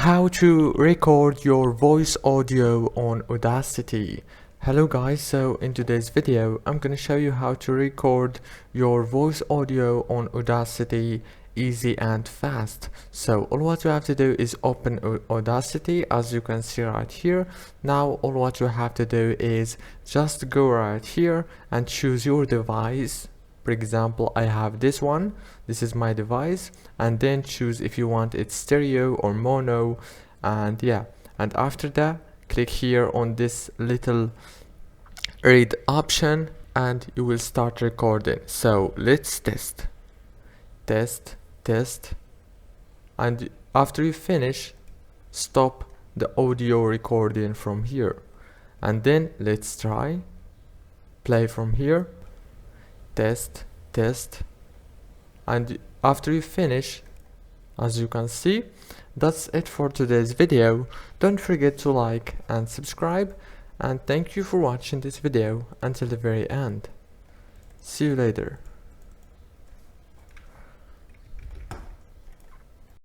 How to record your voice audio on Audacity. Hello guys, so in today's video I'm going to show you how to record your voice audio on Audacity easy and fast. So all what you have to do is open Audacity, as you can see right here. Now all what you have to do is just go right here and choose your device. For example, I have this one, this is my device, and then choose if you want it stereo or mono, and yeah, and after that click here on this little red option and you will start recording. So let's test, and after you finish, stop the audio recording from here, and then let's try play from here. Test, and after you finish, as you can see, that's it for today's video. Don't forget to like and subscribe, and thank you for watching this video until the very end. See you later.